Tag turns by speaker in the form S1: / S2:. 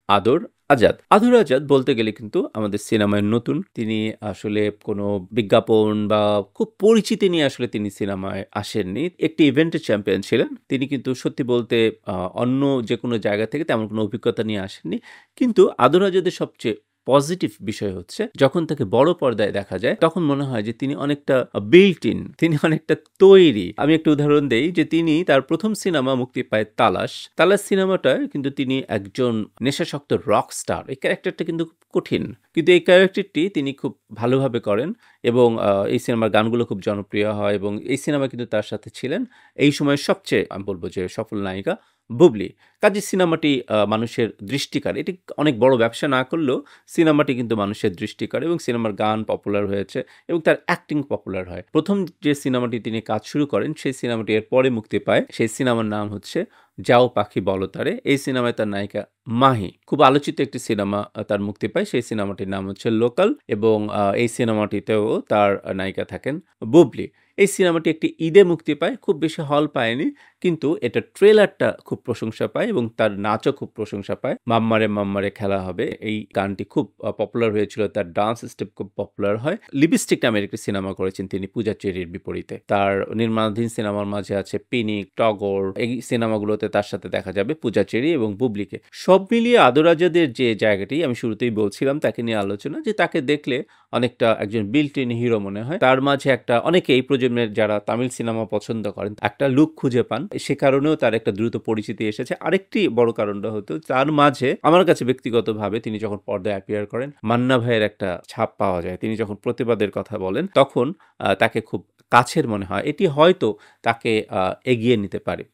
S1: আদর আজাদ। আদর আজাদ বলতে গেলে কিন্তু আমাদের সিনেমায় নতুন। তিনি আসলে কোনো বিজ্ঞাপন বা খুব পরিচিতি নিয়ে আসলে তিনি সিনেমায় আসেননি। একটি ইভেন্টের চ্যাম্পিয়ন ছিলেন। তিনি কিন্তু সত্যি বলতে আ অন্য যেকোনো জায়গা থেকে তেমন কোনো অভিজ্ঞতা নিয়ে আসেননি। কিন্তু আদর আজাদের সবচেয়ে পজিটিভ বিষয় হচ্ছে যখন তাকে বড় পর্দায় দেখা যায় তখন মনে হয় যে তিনি অনেকটা built in, তিনি অনেকটা তৈরি। আমি একটা উদাহরণ দেই যে তিনি তার ১ম সিনেমা মুক্তি পায় 'তালাশ'। 'তালাশ' সিনেমাটায় কিন্তু তিনি একজন নেশাসক্ত রক স্টার। এই ক্যারেক্টারটা কিন্তু খুব কঠিন। কিন্তু এই ক্যারেক্টারটি তিনি খুব ভালোভাবে করেন এবং এই সিনেমার গানগুলো খুব জনপ্রিয় হয় এবং এই সিনেমায় কিন্তু তার সাথে ছিলেন এই সময়ের সবচেয়ে আমি বলব যে সফল নায়িকা বুবলি। কাজেই সিনেমাটি মানুষের দৃষ্টি কাড়ে। এটি অনেক বড় ব্যবসা না করলেও সিনেমাটি কিন্তু মানুষের দৃষ্টি কাড়ে এবং সিনেমার গান পপুলার হয়েছে এবং তার অ্যাক্টিং পপুলার হয়। ১ম যে সিনেমাটি তিনি কাজ শুরু করেন সেই সিনেমাটি এর পরে মুক্তি পায়। সেই সিনেমার নাম হচ্ছে 'যাও পাখি বলো তারে'। এই সিনেমায় তার নায়িকা মাহি। খুব আলোচিত একটি সিনেমা তার মুক্তি পায়। সেই সিনেমাটির নাম হচ্ছে 'লোকাল' এবং এই সিনেমাটিতেও তার নায়িকা থাকেন বুবলি। এই সিনেমাটি একটি ঈদে মুক্তি পায়। খুব বেশি হল পায়নি। কিন্তু এটার ট্রেলারটা খুব প্রশংসা পায় এবং তার নাচও খুব প্রশংসা পায়। 'মাম্মারে মাম্মারে খেলা হবে' এই গানটি খুব পপুলার হয়েছিল। তার ডান্স স্টেপ খুব পপুলার হয়। 'লিপস্টিক' নামের একটি সিনেমা করেছেন তিনি পূজা চেরির বিপরীতে। তার নির্মাণাধীন সিনেমার মাঝে আছে 'পিনিক', 'টগর' এই সিনেমাগুলোতে তার সাথে দেখা যাবে পূজা চেরি এবং বুবলিকে। সব মিলিয়ে আদর আজাদের যে জায়গাটি আমি শুরুতেই বলছিলাম তাকে নিয়ে আলোচনা যে তাকে দেখলে অনেকটা একজন built in হিরো মনে হয়। তার মাঝে একটা অনেকে এই প্রজন্মের যারা তামিল সিনেমা পছন্দ করেন একটা লুক খুঁজে পান। সে কারণেও তার একটা দ্রুত পরিচিতি এসেছে। আরেকটি বড় কারণটা হতো তার মাঝে আমার কাছে ব্যক্তিগতভাবে তিনি যখন পর্দায় অ্যাপিয়ার করেন মান্না ভাইয়ের একটা ছাপ পাওয়া যায়। তিনি যখন প্রতিবাদের কথা বলেন তখন তাকে খুব কাছের মনে হয়। এটি হয়তো তাকে এগিয়ে নিতে পারে।